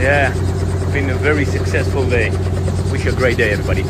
Yeah, it's been a very successful day. Wish you a great day, everybody.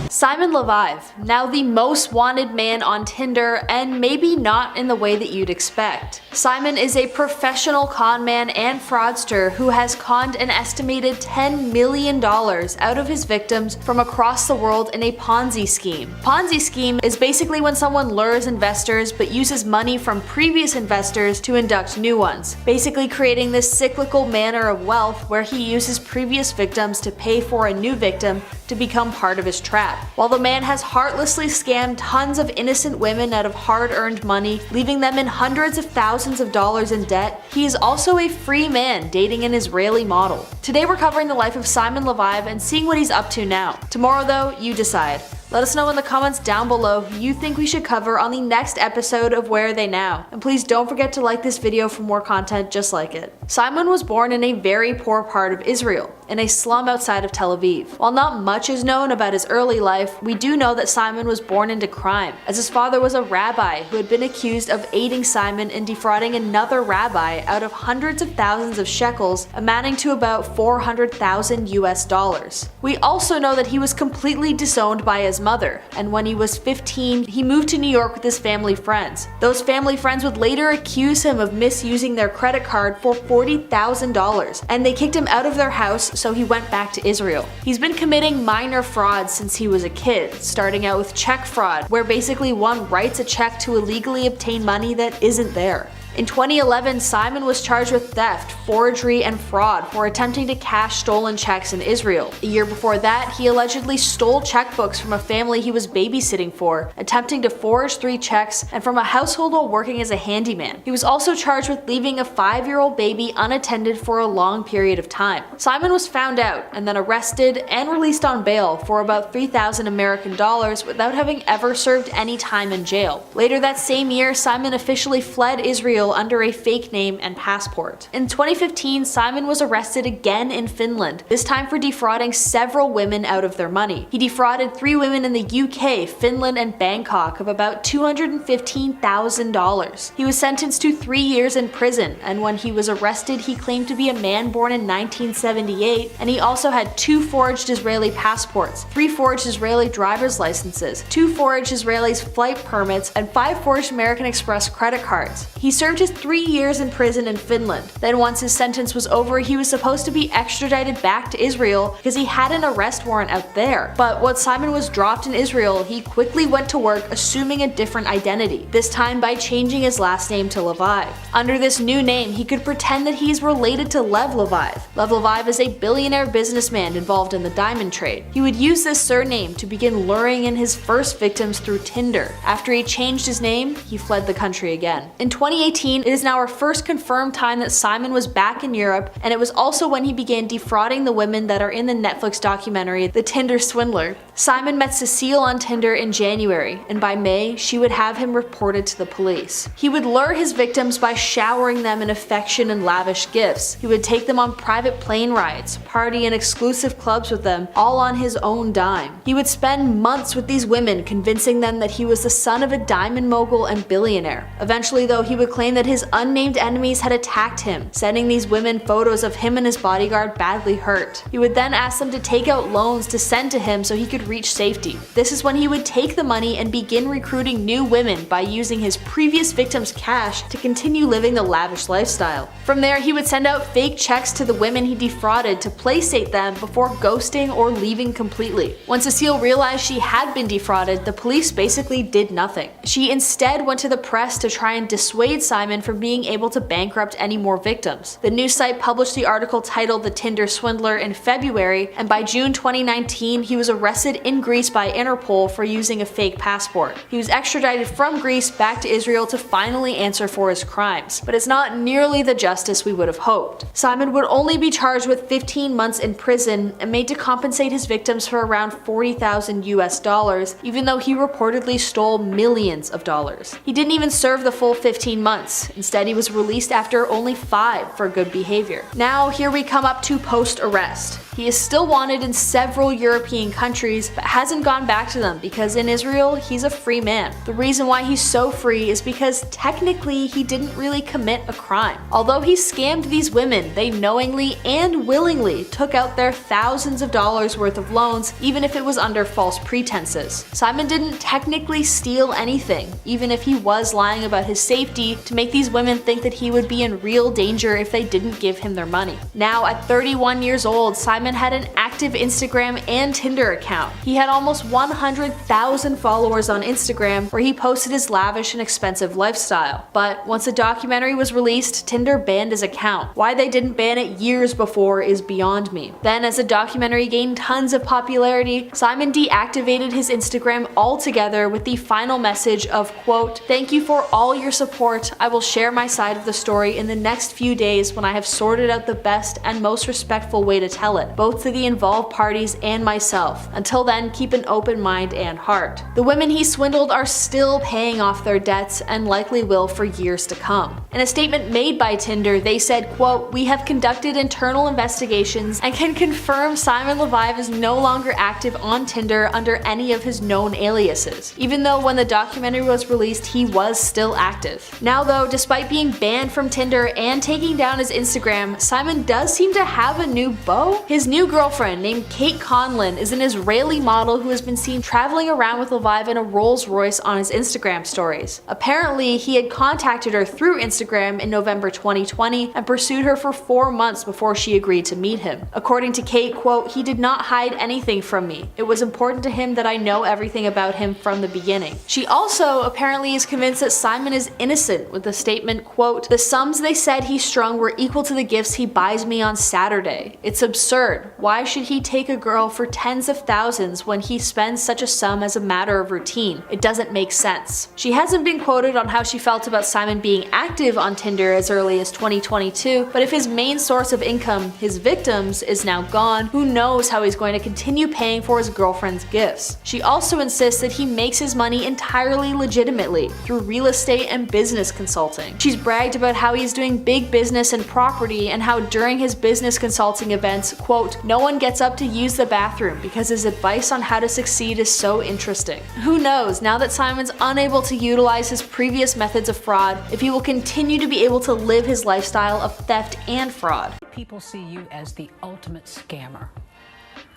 Simon Leviev, now the most wanted man on Tinder, and maybe not in the way that you'd expect. Simon is a professional con man and fraudster who has conned an estimated $10 million out of his victims from across the world in a Ponzi scheme. Ponzi scheme is basically when someone lures investors but uses money from previous investors to induct new ones, basically creating this cyclical manner of wealth where he uses previous victims to pay for a new victim to become part of his trap. While the man has heartlessly scammed tons of innocent women out of hard-earned money, leaving them in hundreds of thousands of dollars in debt, he is also a free man dating an Israeli model. Today we're covering the life of Simon Leviev and seeing what he's up to now. Tomorrow though, you decide. Let us know in the comments down below who you think we should cover on the next episode of Where Are They Now? And please don't forget to like this video for more content just like it. Simon was born in a very poor part of Israel, in a slum outside of Tel Aviv. While not much is known about his early life, we do know that Simon was born into crime, as his father was a rabbi who had been accused of aiding Simon in defrauding another rabbi out of hundreds of thousands of shekels, amounting to about 400,000 US dollars. We also know that he was completely disowned by his mother, and when he was 15, he moved to New York with his family friends. Those family friends would later accuse him of misusing their credit card for $40,000, and they kicked him out of their house, so he went back to Israel. He's been committing minor frauds since he was a kid, starting out with check fraud, where basically one writes a check to illegally obtain money that isn't there. In 2011, Simon was charged with theft, forgery, and fraud for attempting to cash stolen checks in Israel. A year before that, he allegedly stole checkbooks from a family he was babysitting for, attempting to forge 3 checks, and from a household while working as a handyman. He was also charged with leaving a 5-year-old baby unattended for a long period of time. Simon was found out and then arrested and released on bail for about 3,000 American dollars without having ever served any time in jail. Later that same year, Simon officially fled Israel under a fake name and passport. In 2015, Simon was arrested again in Finland, this time for defrauding several women out of their money. He defrauded 3 women in the UK, Finland, and Bangkok of about $215,000. He was sentenced to 3 years in prison, and when he was arrested, he claimed to be a man born in 1978, and he also had 2 forged Israeli passports, 3 forged Israeli driver's licenses, 2 forged Israeli flight permits, and 5 forged American Express credit cards. He served his 3 years in prison in Finland. Then once his sentence was over, he was supposed to be extradited back to Israel because he had an arrest warrant out there. But once Simon was dropped in Israel, he quickly went to work assuming a different identity, this time by changing his last name to Leviev. Under this new name, he could pretend that he is related to Lev Leviev. Lev Leviev is a billionaire businessman involved in the diamond trade. He would use this surname to begin luring in his first victims through Tinder. After he changed his name, he fled the country again. In 2018, it is now our first confirmed time that Simon was back in Europe, and it was also when he began defrauding the women that are in the Netflix documentary, The Tinder Swindler. Simon met Cecile on Tinder in January, and by May, she would have him reported to the police. He would lure his victims by showering them in affection and lavish gifts. He would take them on private plane rides, party in exclusive clubs with them, all on his own dime. He would spend months with these women, convincing them that he was the son of a diamond mogul and billionaire. Eventually though, he would claim that his unnamed enemies had attacked him, sending these women photos of him and his bodyguard badly hurt. He would then ask them to take out loans to send to him so he could reach safety. This is when he would take the money and begin recruiting new women by using his previous victims' cash to continue living the lavish lifestyle. From there, he would send out fake checks to the women he defrauded to placate them before ghosting or leaving completely. When Cecile realized she had been defrauded, the police basically did nothing. She instead went to the press to try and dissuade Simon from being able to bankrupt any more victims. The news site published the article titled The Tinder Swindler in February, and by June 2019, he was arrested in Greece by Interpol for using a fake passport. He was extradited from Greece back to Israel to finally answer for his crimes, but it's not nearly the justice we would have hoped. Simon would only be charged with 15 months in prison and made to compensate his victims for around 40,000 US dollars, even though he reportedly stole millions of dollars. He didn't even serve the full 15 months. months. Instead, he was released after only 5 for good behavior. Now, here we come up to post-arrest. He is still wanted in several European countries, but hasn't gone back to them because in Israel, he's a free man. The reason why he's so free is because technically he didn't really commit a crime. Although he scammed these women, they knowingly and willingly took out their thousands of dollars worth of loans, even if it was under false pretenses. Simon didn't technically steal anything, even if he was lying about his safety to make these women think that he would be in real danger if they didn't give him their money. Now, at 31 years old, Simon had an active Instagram and Tinder account. He had almost 100,000 followers on Instagram where he posted his lavish and expensive lifestyle. But once a documentary was released, Tinder banned his account. Why they didn't ban it years before is beyond me. Then, as the documentary gained tons of popularity, Simon deactivated his Instagram altogether with the final message of, quote, "Thank you for all your support. I will share my side of the story in the next few days when I have sorted out the best and most respectful way to tell it, both to the involved parties and myself. Until then, keep an open mind and heart." The women he swindled are still paying off their debts and likely will for years to come. In a statement made by Tinder, they said, quote, "We have conducted internal investigations and can confirm Simon Leviev is no longer active on Tinder under any of his known aliases," even though when the documentary was released, he was still active. Now though, despite being banned from Tinder and taking down his Instagram, Simon does seem to have a new beau. His new girlfriend, named Kate Conlon, is an Israeli model who has been seen traveling around with Leviev in a Rolls Royce on his Instagram stories. Apparently, he had contacted her through Instagram in November 2020 and pursued her for 4 months before she agreed to meet him. According to Kate, quote, "He did not hide anything from me. It was important to him that I know everything about him from the beginning." She also apparently is convinced that Simon is innocent with the statement, quote, "The sums they said he strung were equal to the gifts he buys me on Saturday. It's absurd. Why should he take a girl for tens of thousands when he spends such a sum as a matter of routine? It doesn't make sense." She hasn't been quoted on how she felt about Simon being active on Tinder as early as 2022, but if his main source of income, his victims, is now gone, who knows how he's going to continue paying for his girlfriend's gifts. She also insists that he makes his money entirely legitimately, through real estate and business consulting. She's bragged about how he's doing big business and property and how during his business consulting events, quote, "No one gets up to use the bathroom because his advice on how to succeed is so interesting." Who knows, now that Simon's unable to utilize his previous methods of fraud, if he will continue to be able to live his lifestyle of theft and fraud. People see you as the ultimate scammer.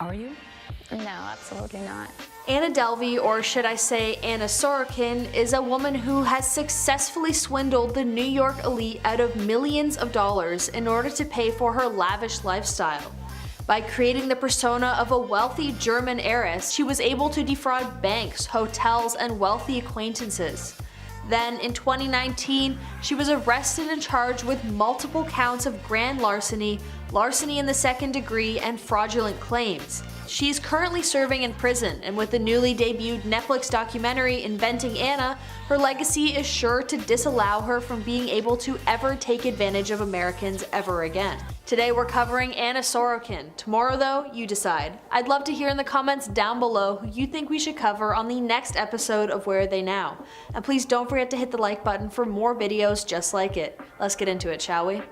Are you? No, absolutely not. Anna Delvey, or should I say Anna Sorokin, is a woman who has successfully swindled the New York elite out of millions of dollars in order to pay for her lavish lifestyle. By creating the persona of a wealthy German heiress, she was able to defraud banks, hotels, and wealthy acquaintances. Then, in 2019, she was arrested and charged with multiple counts of grand larceny, larceny in the second degree, and fraudulent claims. She is currently serving in prison, and with the newly debuted Netflix documentary Inventing Anna, her legacy is sure to disallow her from being able to ever take advantage of Americans ever again. Today we're covering Anna Sorokin. Tomorrow though, you decide. I'd love to hear in the comments down below who you think we should cover on the next episode of Where Are They Now? And please don't forget to hit the like button for more videos just like it. Let's get into it, shall we?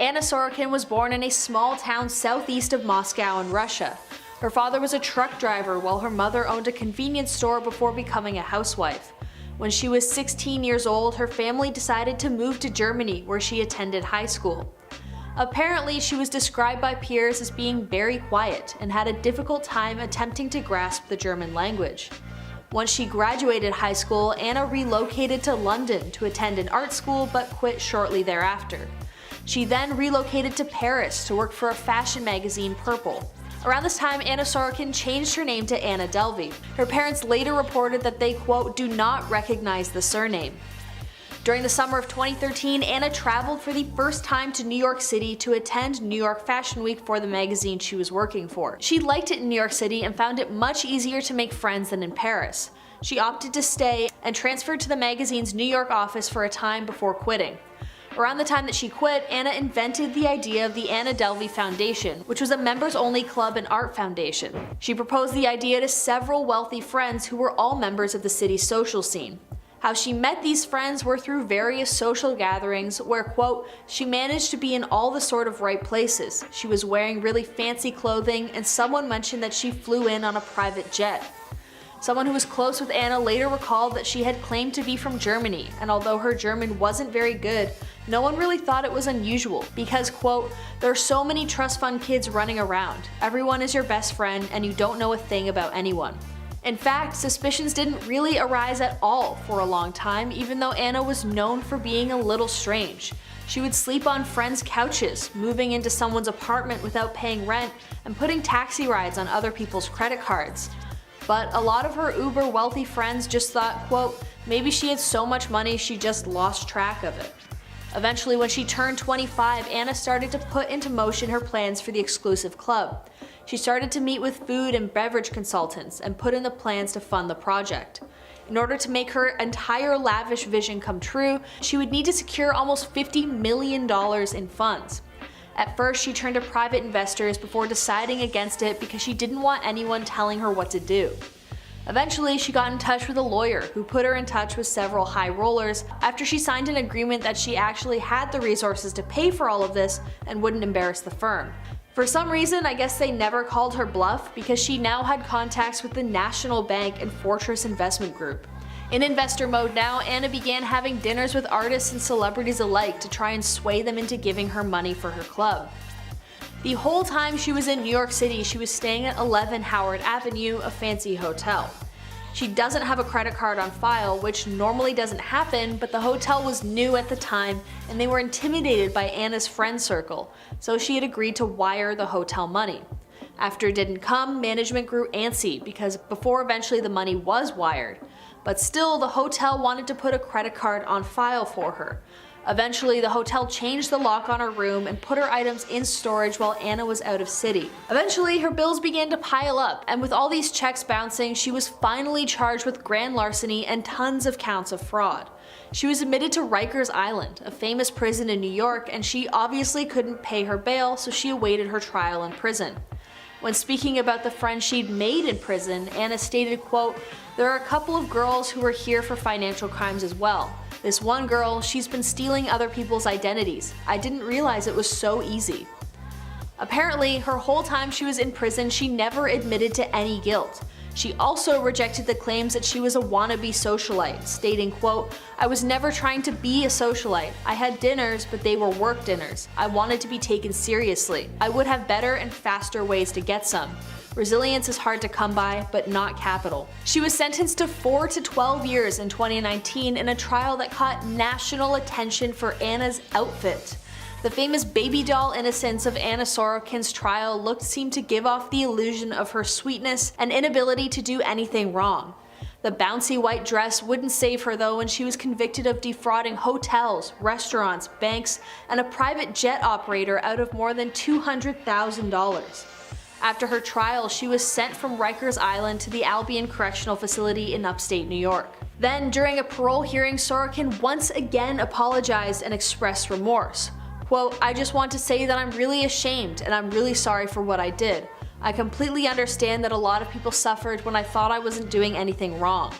Anna Sorokin was born in a small town southeast of Moscow in Russia. Her father was a truck driver while her mother owned a convenience store before becoming a housewife. When she was 16 years old, her family decided to move to Germany, where she attended high school. Apparently, she was described by peers as being very quiet and had a difficult time attempting to grasp the German language. Once she graduated high school, Anna relocated to London to attend an art school but quit shortly thereafter. She then relocated to Paris to work for a fashion magazine, Purple. Around this time, Anna Sorokin changed her name to Anna Delvey. Her parents later reported that they, quote, "do not recognize the surname." During the summer of 2013, Anna traveled for the first time to New York City to attend New York Fashion Week for the magazine she was working for. She liked it in New York City and found it much easier to make friends than in Paris. She opted to stay and transferred to the magazine's New York office for a time before quitting. Around the time that she quit, Anna invented the idea of the Anna Delvey Foundation, which was a members-only club and art foundation. She proposed the idea to several wealthy friends who were all members of the city's social scene. How she met these friends were through various social gatherings where, quote, she managed to be in all the sort of right places. She was wearing really fancy clothing, and someone mentioned that she flew in on a private jet. Someone who was close with Anna later recalled that she had claimed to be from Germany, and although her German wasn't very good, no one really thought it was unusual because, quote, there are so many trust fund kids running around. Everyone is your best friend and you don't know a thing about anyone. In fact, suspicions didn't really arise at all for a long time, even though Anna was known for being a little strange. She would sleep on friends' couches, moving into someone's apartment without paying rent, and putting taxi rides on other people's credit cards. But a lot of her uber wealthy friends just thought, quote, maybe she had so much money she just lost track of it. Eventually, when she turned 25, Anna started to put into motion her plans for the exclusive club. She started to meet with food and beverage consultants and put in the plans to fund the project. In order to make her entire lavish vision come true, she would need to secure almost $50 million in funds. At first, she turned to private investors before deciding against it because she didn't want anyone telling her what to do. Eventually, she got in touch with a lawyer who put her in touch with several high rollers after she signed an agreement that she actually had the resources to pay for all of this and wouldn't embarrass the firm. For some reason, I guess they never called her bluff because she now had contacts with the National Bank and Fortress Investment Group. In investor mode now, Anna began having dinners with artists and celebrities alike to try and sway them into giving her money for her club. The whole time she was in New York City, she was staying at 11 Howard Avenue, a fancy hotel. She doesn't have a credit card on file, which normally doesn't happen, but the hotel was new at the time and they were intimidated by Anna's friend circle, so she had agreed to wire the hotel money. After it didn't come, management grew antsy because before eventually the money was wired. But still, the hotel wanted to put a credit card on file for her. Eventually, the hotel changed the lock on her room and put her items in storage while Anna was out of city. Eventually, her bills began to pile up, and with all these checks bouncing, she was finally charged with grand larceny and tons of counts of fraud. She was admitted to Rikers Island, a famous prison in New York, and she obviously couldn't pay her bail, so she awaited her trial in prison. When speaking about the friends she'd made in prison, Anna stated, quote, there are a couple of girls who are here for financial crimes as well. This one girl, she's been stealing other people's identities. I didn't realize it was so easy. Apparently, her whole time she was in prison, she never admitted to any guilt. She also rejected the claims that she was a wannabe socialite, stating, quote, I was never trying to be a socialite. I had dinners, but they were work dinners. I wanted to be taken seriously. I would have better and faster ways to get some. Resilience is hard to come by, but not capital. She was sentenced to 4 to 12 years in 2019 in a trial that caught national attention for Anna's outfit. The famous baby doll innocence of Anna Sorokin's trial seemed to give off the illusion of her sweetness and inability to do anything wrong. The bouncy white dress wouldn't save her though when she was convicted of defrauding hotels, restaurants, banks, and a private jet operator out of more than $200,000. After her trial, she was sent from Rikers Island to the Albion Correctional Facility in upstate New York. Then, during a parole hearing, Sorokin once again apologized and expressed remorse. Quote, I just want to say that I'm really ashamed and I'm really sorry for what I did. I completely understand that a lot of people suffered when I thought I wasn't doing anything wrong.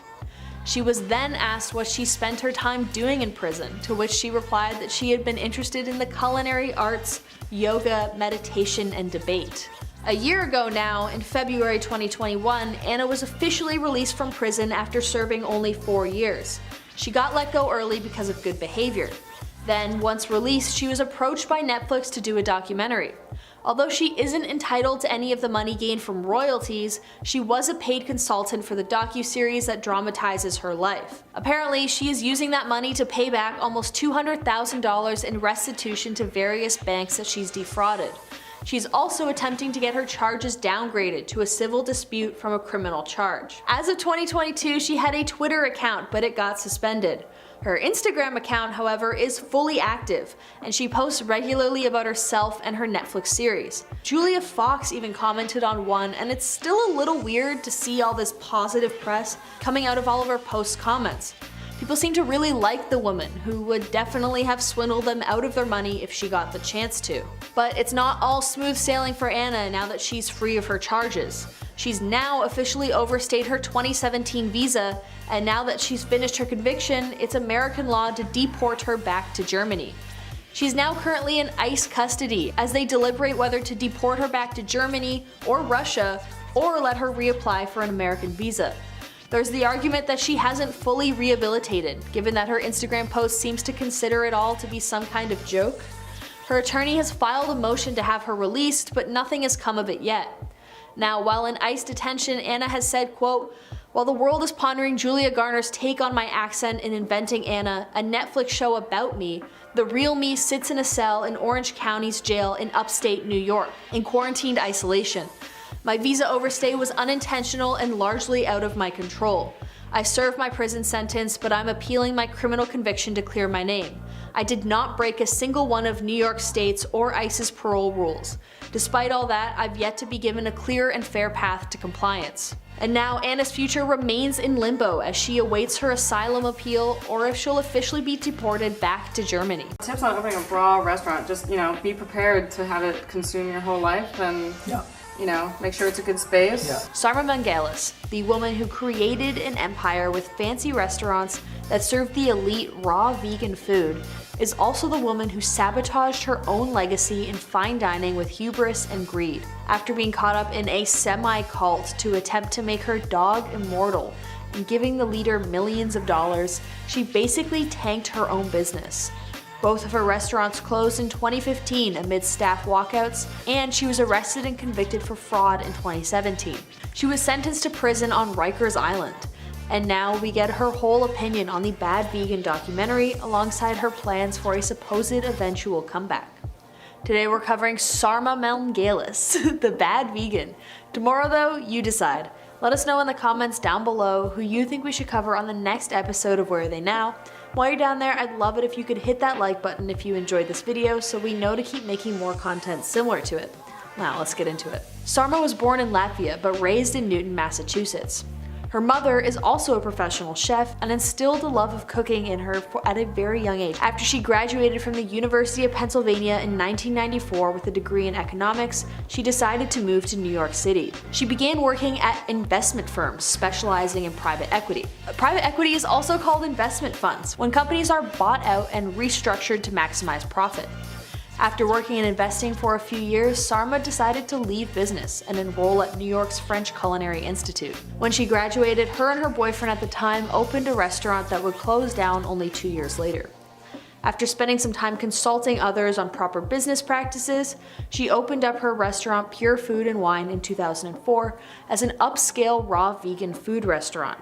She was then asked what she spent her time doing in prison, to which she replied that she had been interested in the culinary arts, yoga, meditation, and debate. A year ago now, in February 2021, Anna was officially released from prison after serving only 4 years. She got let go early because of good behavior. Then, once released, she was approached by Netflix to do a documentary. Although she isn't entitled to any of the money gained from royalties, she was a paid consultant for the docuseries that dramatizes her life. Apparently, she is using that money to pay back almost $200,000 in restitution to various banks that she's defrauded. She's also attempting to get her charges downgraded to a civil dispute from a criminal charge. As of 2022, she had a Twitter account, but it got suspended. Her Instagram account, however, is fully active, and she posts regularly about herself and her Netflix series. Julia Fox even commented on one, and it's still a little weird to see all this positive press coming out of all of her post comments. People seem to really like the woman, who would definitely have swindled them out of their money if she got the chance to. But it's not all smooth sailing for Anna now that she's free of her charges. She's now officially overstayed her 2017 visa, and now that she's finished her conviction, it's American law to deport her back to Germany. She's now currently in ICE custody as they deliberate whether to deport her back to Germany or Russia, or let her reapply for an American visa. There's the argument that she hasn't fully rehabilitated, given that her Instagram post seems to consider it all to be some kind of joke. Her attorney has filed a motion to have her released, but nothing has come of it yet. Now, while in ICE detention, Anna has said, quote, "While the world is pondering Julia Garner's take on my accent in Inventing Anna, a Netflix show about me, the real me sits in a cell in Orange County's jail in upstate New York, in quarantined isolation. My visa overstay was unintentional and largely out of my control. I served my prison sentence, but I'm appealing my criminal conviction to clear my name. I did not break a single one of New York State's or ICE's parole rules. Despite all that, I've yet to be given a clear and fair path to compliance." And now Anna's future remains in limbo as she awaits her asylum appeal, or if she'll officially be deported back to Germany. Tips on opening a bra restaurant: just, be prepared to have it consume your whole life, and make sure it's a good space. Sarma Mel Galis, the woman who created an empire with fancy restaurants that served the elite raw vegan food, is also the woman who sabotaged her own legacy in fine dining with hubris and greed. After being caught up in a semi-cult to attempt to make her dog immortal and giving the leader millions of dollars, she basically tanked her own business. Both of her restaurants closed in 2015 amid staff walkouts, and she was arrested and convicted for fraud in 2017. She was sentenced to prison on Rikers Island. And now we get her whole opinion on the Bad Vegan documentary alongside her plans for a supposed eventual comeback. Today we're covering Sarma Mel Galis, the Bad Vegan. Tomorrow though, you decide. Let us know in the comments down below who you think we should cover on the next episode of Where Are They Now. While you're down there, I'd love it if you could hit that like button if you enjoyed this video so we know to keep making more content similar to it. Now let's get into it. Sarma was born in Latvia but raised in Newton, Massachusetts. Her mother is also a professional chef and instilled a love of cooking in her at a very young age. After she graduated from the University of Pennsylvania in 1994 with a degree in economics, she decided to move to New York City. She began working at investment firms specializing in private equity. Private equity is also called investment funds, when companies are bought out and restructured to maximize profit. After working and investing for a few years, Sarma decided to leave business and enroll at New York's French Culinary Institute. When she graduated, her and her boyfriend at the time opened a restaurant that would close down only 2 years later. After spending some time consulting others on proper business practices, she opened up her restaurant Pure Food and Wine in 2004 as an upscale raw vegan food restaurant.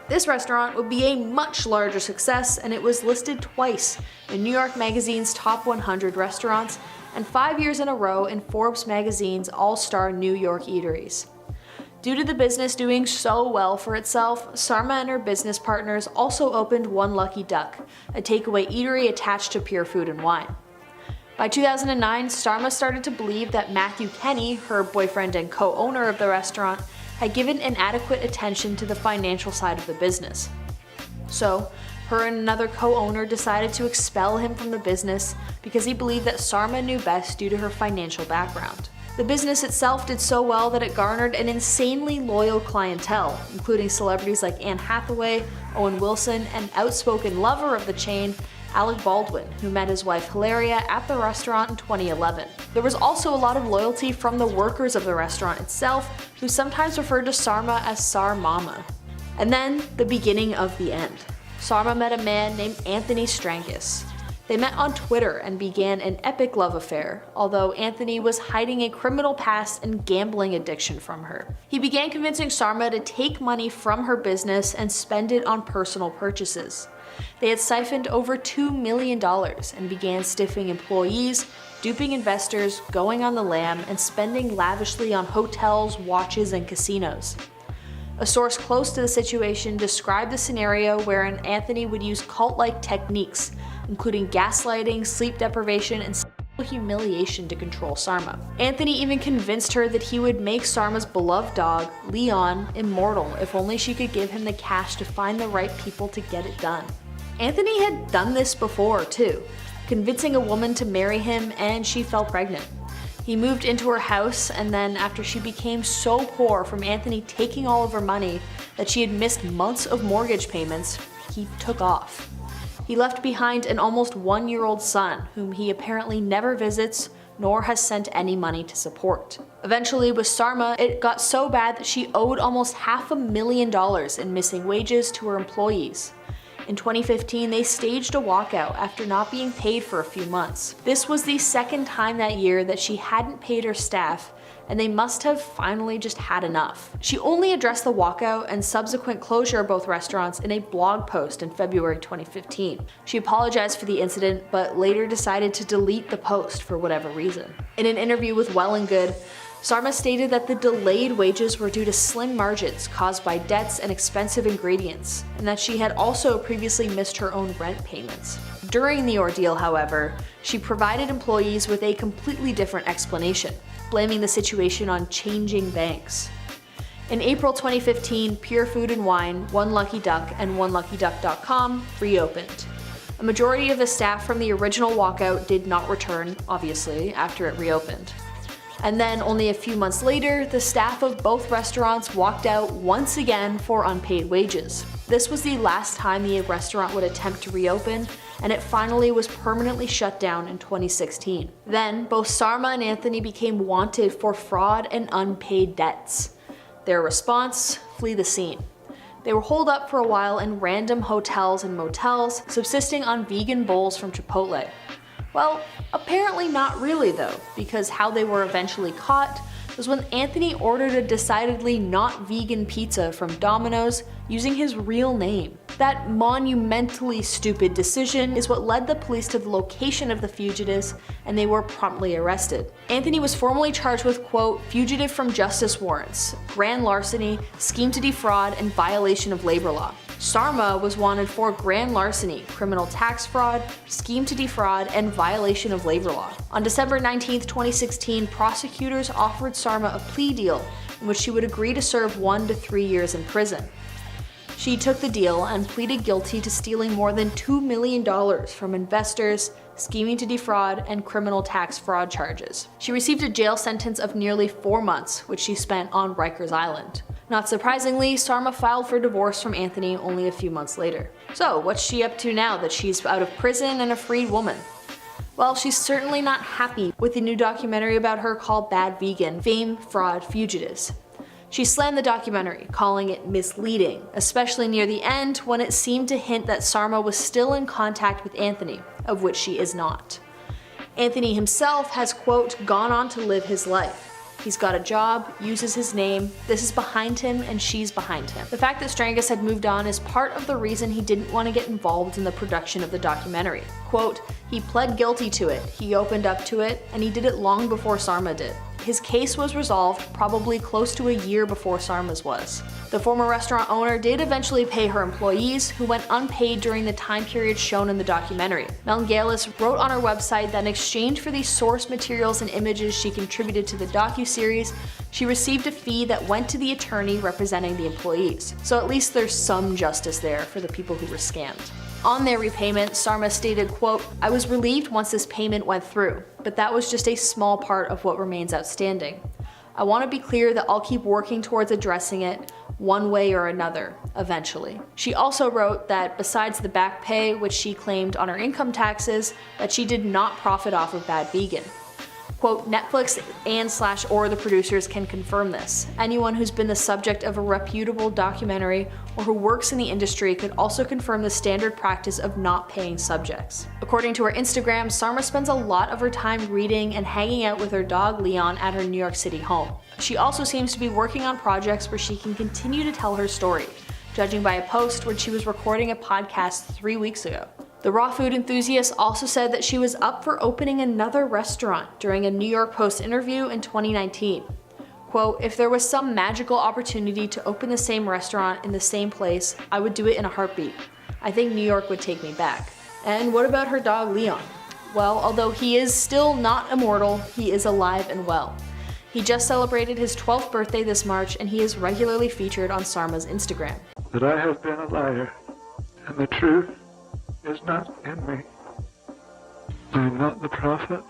This restaurant would be a much larger success, and it was listed twice in New York Magazine's Top 100 Restaurants and 5 years in a row in Forbes Magazine's All-Star New York Eateries. Due to the business doing so well for itself, Sarma and her business partners also opened One Lucky Duck, a takeaway eatery attached to Pure Food and Wine. By 2009, Sarma started to believe that Matthew Kenny, her boyfriend and co-owner of the restaurant, had given inadequate attention to the financial side of the business. So, her and another co-owner decided to expel him from the business because he believed that Sarma knew best due to her financial background. The business itself did so well that it garnered an insanely loyal clientele, including celebrities like Anne Hathaway, Owen Wilson, and outspoken lover of the chain, Alec Baldwin, who met his wife Hilaria at the restaurant in 2011. There was also a lot of loyalty from the workers of the restaurant itself, who sometimes referred to Sarma as Sar Mama. And then, the beginning of the end. Sarma met a man named Anthony Strankis. They met on Twitter and began an epic love affair, although Anthony was hiding a criminal past and gambling addiction from her. He began convincing Sarma to take money from her business and spend it on personal purchases. They had siphoned over $2 million and began stiffing employees, duping investors, going on the lam, and spending lavishly on hotels, watches, and casinos. A source close to the situation described the scenario wherein Anthony would use cult-like techniques, including gaslighting, sleep deprivation, and humiliation to control Sarma. Anthony even convinced her that he would make Sarma's beloved dog, Leon, immortal if only she could give him the cash to find the right people to get it done. Anthony had done this before too, convincing a woman to marry him, and she fell pregnant. He moved into her house, and then after she became so poor from Anthony taking all of her money that she had missed months of mortgage payments, he took off. He left behind an almost 1-year-old son, whom he apparently never visits nor has sent any money to support. Eventually, with Sarma, it got so bad that she owed almost $500,000 in missing wages to her employees. In 2015, they staged a walkout after not being paid for a few months. This was the second time that year that she hadn't paid her staff, and they must have finally just had enough. She only addressed the walkout and subsequent closure of both restaurants in a blog post in February 2015. She apologized for the incident, but later decided to delete the post for whatever reason. In an interview with Well and Good, Sarma stated that the delayed wages were due to slim margins caused by debts and expensive ingredients, and that she had also previously missed her own rent payments. During the ordeal, however, she provided employees with a completely different explanation, blaming the situation on changing banks. In April 2015, Pure Food and Wine, One Lucky Duck, and OneLuckyDuck.com reopened. A majority of the staff from the original walkout did not return, obviously, after it reopened. And then, only a few months later, the staff of both restaurants walked out once again for unpaid wages. This was the last time the restaurant would attempt to reopen, and it finally was permanently shut down in 2016. Then, both Sarma and Anthony became wanted for fraud and unpaid debts. Their response? Flee the scene. They were holed up for a while in random hotels and motels, subsisting on vegan bowls from Chipotle. Well, apparently not really though, because how they were eventually caught was when Anthony ordered a decidedly not vegan pizza from Domino's using his real name. That monumentally stupid decision is what led the police to the location of the fugitives, and they were promptly arrested. Anthony was formally charged with, quote, fugitive from justice warrants, grand larceny, scheme to defraud, and violation of labor law. Sarma was wanted for grand larceny, criminal tax fraud, scheme to defraud, and violation of labor law. On December 19, 2016, prosecutors offered Sarma a plea deal in which she would agree to serve 1 to 3 years in prison. She took the deal and pleaded guilty to stealing more than $2 million from investors, scheming to defraud, and criminal tax fraud charges. She received a jail sentence of nearly 4 months, which she spent on Rikers Island. Not surprisingly, Sarma filed for divorce from Anthony only a few months later. So, what's she up to now that she's out of prison and a freed woman? Well, she's certainly not happy with the new documentary about her called Bad Vegan: Fame, Fraud, Fugitives. She slammed the documentary, calling it misleading, especially near the end when it seemed to hint that Sarma was still in contact with Anthony, of which she is not. Anthony himself has, quote, gone on to live his life. He's got a job, uses his name, this is behind him, and she's behind him. The fact that Strangus had moved on is part of the reason he didn't want to get involved in the production of the documentary. Quote, he pled guilty to it, he opened up to it, and he did it long before Sarma did. His case was resolved probably close to a year before Sarma's was. The former restaurant owner did eventually pay her employees, who went unpaid during the time period shown in the documentary. Mel Galis wrote on her website that in exchange for the source materials and images she contributed to the docuseries, she received a fee that went to the attorney representing the employees. So at least there's some justice there for the people who were scammed. On their repayment, Sarma stated, quote, I was relieved once this payment went through, but that was just a small part of what remains outstanding. I want to be clear that I'll keep working towards addressing it one way or another, eventually. She also wrote that besides the back pay, which she claimed on her income taxes, that she did not profit off of Bad Vegan. Quote, Netflix and/or the producers can confirm this. Anyone who's been the subject of a reputable documentary or who works in the industry could also confirm the standard practice of not paying subjects. According to her Instagram, Sarma spends a lot of her time reading and hanging out with her dog Leon at her New York City home. She also seems to be working on projects where she can continue to tell her story, judging by a post where she was recording a podcast 3 weeks ago. The raw food enthusiast also said that she was up for opening another restaurant during a New York Post interview in 2019. Quote, if there was some magical opportunity to open the same restaurant in the same place, I would do it in a heartbeat. I think New York would take me back. And what about her dog Leon? Well, although he is still not immortal, he is alive and well. He just celebrated his 12th birthday this March, and he is regularly featured on Sarma's Instagram. That I have been a liar, and the truth is not in me. I am not the prophet.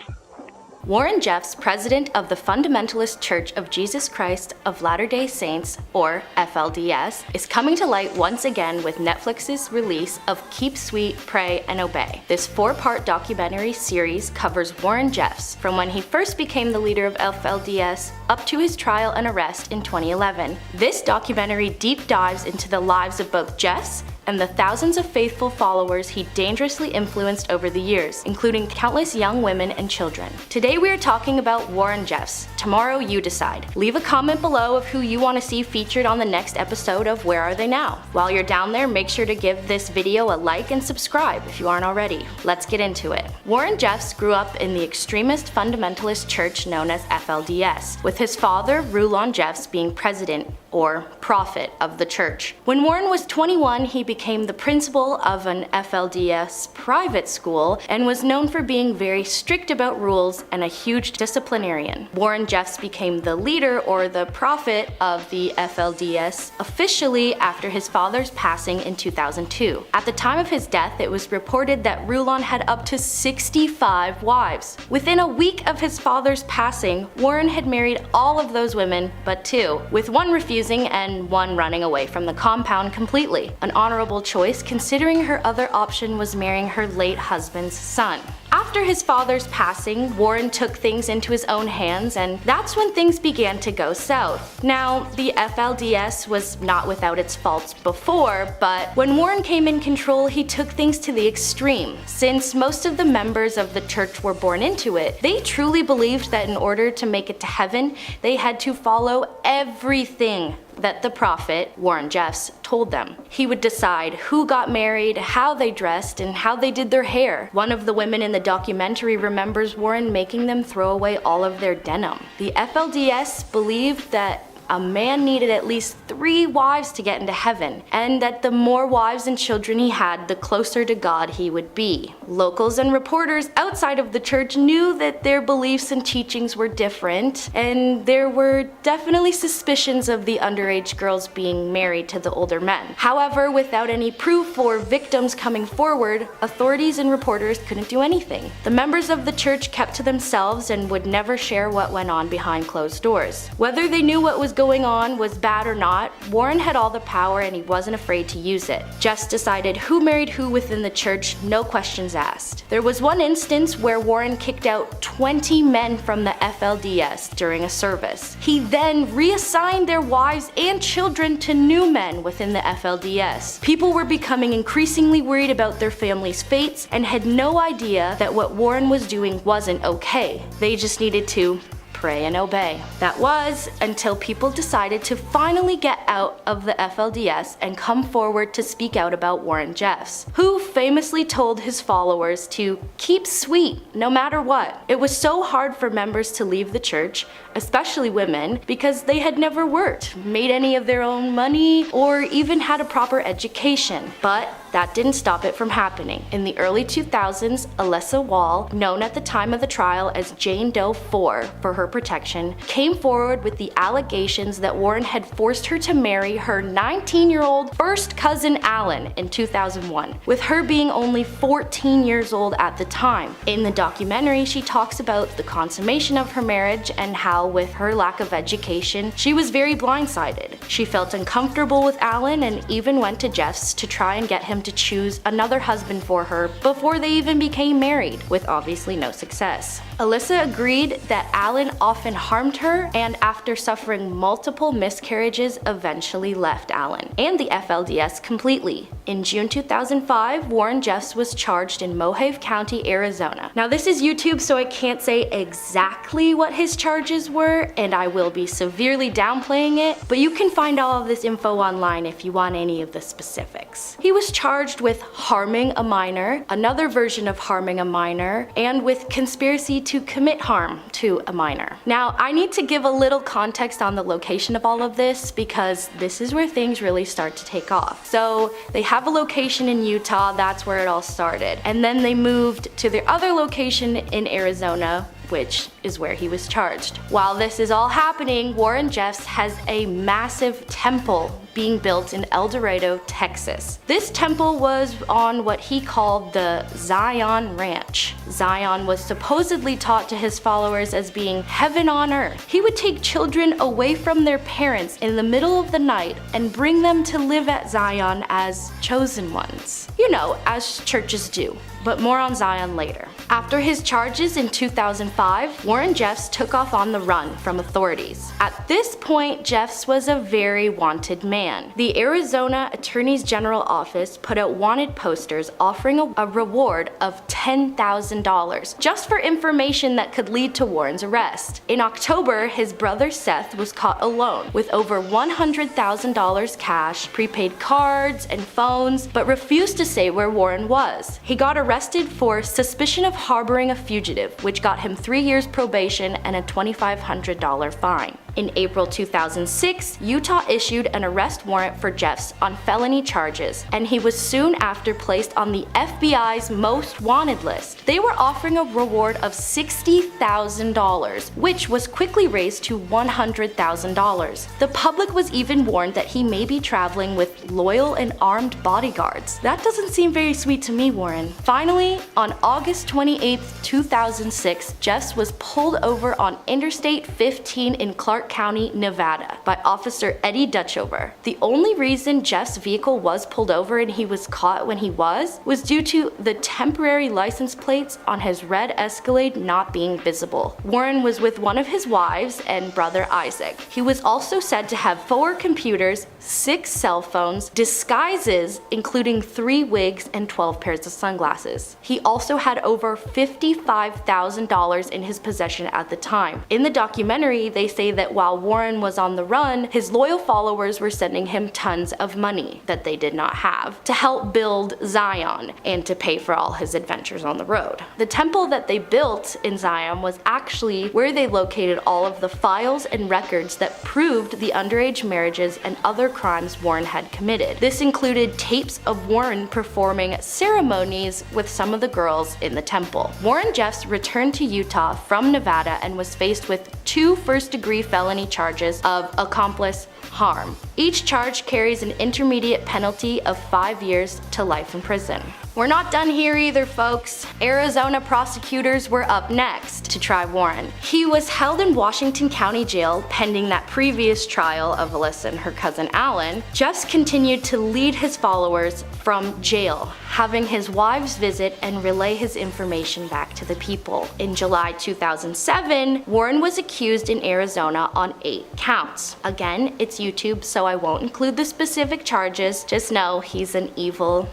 Warren Jeffs, president of the Fundamentalist Church of Jesus Christ of Latter-day Saints, or FLDS, is coming to light once again with Netflix's release of Keep Sweet, Pray, and Obey. This 4-part documentary series covers Warren Jeffs from when he first became the leader of FLDS up to his trial and arrest in 2011. This documentary deep dives into the lives of both Jeffs and the thousands of faithful followers he dangerously influenced over the years, including countless young women and children. Today we are talking about Warren Jeffs. Tomorrow you decide. Leave a comment below of who you want to see featured on the next episode of Where Are They Now? While you're down there, make sure to give this video a like and subscribe if you aren't already. Let's get into it. Warren Jeffs grew up in the extremist fundamentalist church known as FLDS, with his father, Rulon Jeffs, being president or prophet of the church. When Warren was 21, he became the principal of an FLDS private school and was known for being very strict about rules and a huge disciplinarian. Warren Jeffs became the leader or the prophet of the FLDS officially after his father's passing in 2002. At the time of his death, it was reported that Rulon had up to 65 wives. Within a week of his father's passing, Warren had married all of those women but 2, with one refusing and one running away from the compound completely. An honorable choice considering her other option was marrying her late husband's son. After his father's passing, Warren took things into his own hands, and that's when things began to go south. Now, the FLDS was not without its faults before, but when Warren came in control, he took things to the extreme. Since most of the members of the church were born into it, they truly believed that in order to make it to heaven, they had to follow everything that the prophet, Warren Jeffs, told them. He would decide who got married, how they dressed, and how they did their hair. One of the women in the documentary remembers Warren making them throw away all of their denim. The FLDS believed that a man needed at least 3 wives to get into heaven, and that the more wives and children he had, the closer to God he would be. Locals and reporters outside of the church knew that their beliefs and teachings were different, and there were definitely suspicions of the underage girls being married to the older men. However, without any proof or victims coming forward, authorities and reporters couldn't do anything. The members of the church kept to themselves and would never share what went on behind closed doors. Whether they knew what was going on was bad or not, Warren had all the power and he wasn't afraid to use it. Just decided who married who within the church, no questions asked. There was one instance where Warren kicked out 20 men from the FLDS during a service. He then reassigned their wives and children to new men within the FLDS. People were becoming increasingly worried about their families' fates and had no idea that what Warren was doing wasn't okay. They just needed to pray and obey. That was until people decided to finally get out of the FLDS and come forward to speak out about Warren Jeffs, who famously told his followers to keep sweet no matter what. It was so hard for members to leave the church, especially women, because they had never worked, made any of their own money, or even had a proper education. But that didn't stop it from happening. In the early 2000s, Alyssa Wall, known at the time of the trial as Jane Doe 4 for her protection, came forward with the allegations that Warren had forced her to marry her 19-year-old first cousin Alan in 2001, with her being only 14 years old at the time. In the documentary, she talks about the consummation of her marriage and how, with her lack of education, she was very blindsided. She felt uncomfortable with Alan and even went to Jeffs to try and get him to choose another husband for her before they even became married, with obviously no success. Alyssa agreed that Alan often harmed her, and after suffering multiple miscarriages, eventually left Alan and the FLDS completely. In June 2005, Warren Jeffs was charged in Mohave County, Arizona. Now this is YouTube, so I can't say exactly what his charges were, and I will be severely downplaying it, but you can find all of this info online if you want any of the specifics. He was charged charged with harming a minor, another version of harming a minor, and with conspiracy to commit harm to a minor. Now, I need to give a little context on the location of all of this because this is where things really start to take off. So they have a location in Utah, that's where it all started. And then they moved to their other location in Arizona, which is where he was charged. While this is all happening, Warren Jeffs has a massive temple being built in El Dorado, Texas. This temple was on what he called the Zion Ranch. Zion was supposedly taught to his followers as being heaven on earth. He would take children away from their parents in the middle of the night and bring them to live at Zion as chosen ones. You know, as churches do. But more on Zion later. After his charges in 2005, Warren Jeffs took off on the run from authorities. At this point, Jeffs was a very wanted man. The Arizona Attorney General's office put out wanted posters offering a reward of $10,000 just for information that could lead to Warren's arrest. In October, his brother Seth was caught alone with over $100,000 cash, prepaid cards, and phones, but refused to say where Warren was. He got arrested for suspicion of harboring a fugitive, which got him 3 years probation and a $2,500 fine. In April 2006, Utah issued an arrest warrant for Jeffs on felony charges, and he was soon after placed on the FBI's most wanted list. They were offering a reward of $60,000, which was quickly raised to $100,000. The public was even warned that he may be traveling with loyal and armed bodyguards. That doesn't seem very sweet to me, Warren. Finally, on August 28, 2006, Jeffs was pulled over on Interstate 15 in Clark County, Nevada, by Officer Eddie Dutchover. The only reason Jeff's vehicle was pulled over and he was caught when he was due to the temporary license plates on his red Escalade not being visible. Warren was with one of his wives and brother Isaac. He was also said to have 4 computers, 6 cell phones, disguises including 3 wigs and 12 pairs of sunglasses. He also had over $55,000 in his possession at the time. In the documentary, they say that while Warren was on the run, his loyal followers were sending him tons of money that they did not have to help build Zion and to pay for all his adventures on the road. The temple that they built in Zion was actually where they located all of the files and records that proved the underage marriages and other crimes Warren had committed. This included tapes of Warren performing ceremonies with some of the girls in the temple. Warren Jeffs returned to Utah from Nevada and was faced with 2 first-degree felony charges of accomplice harm. Each charge carries an intermediate penalty of 5 years to life in prison. We're not done here either, folks. Arizona prosecutors were up next to try Warren. He was held in Washington County Jail pending that previous trial of Alyssa and her cousin Alan. Jeffs continued to lead his followers from jail, having his wives visit and relay his information back to the people. In July 2007, Warren was accused in Arizona on 8 counts. Again, it's YouTube, so I won't include the specific charges. Just know he's an evil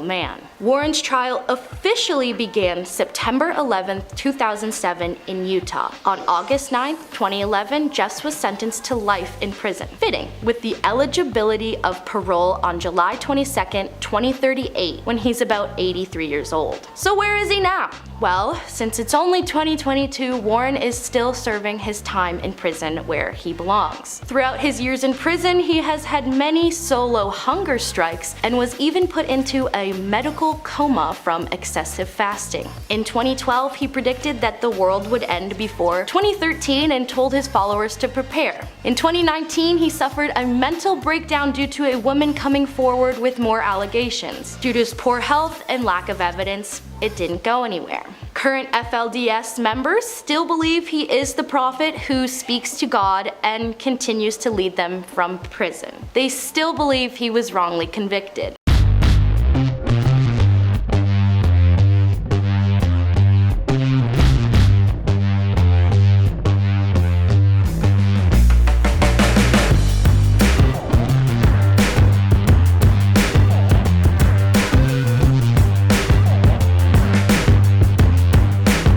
man. Warren's trial officially began September 11, 2007 in Utah. On August 9, 2011, Jeffs was sentenced to life in prison, fitting with the eligibility of parole on July 22, 2038, when he's about 83 years old. So where is he now? Well, since it's only 2022, Warren is still serving his time in prison where he belongs. Throughout his years in prison, he has had many solo hunger strikes and was even put into a medical coma from excessive fasting. In 2012, he predicted that the world would end before 2013 and told his followers to prepare. In 2019, he suffered a mental breakdown due to a woman coming forward with more allegations. Due to his poor health and lack of evidence, it didn't go anywhere. Current FLDS members still believe he is the prophet who speaks to God and continues to lead them from prison. They still believe he was wrongly convicted.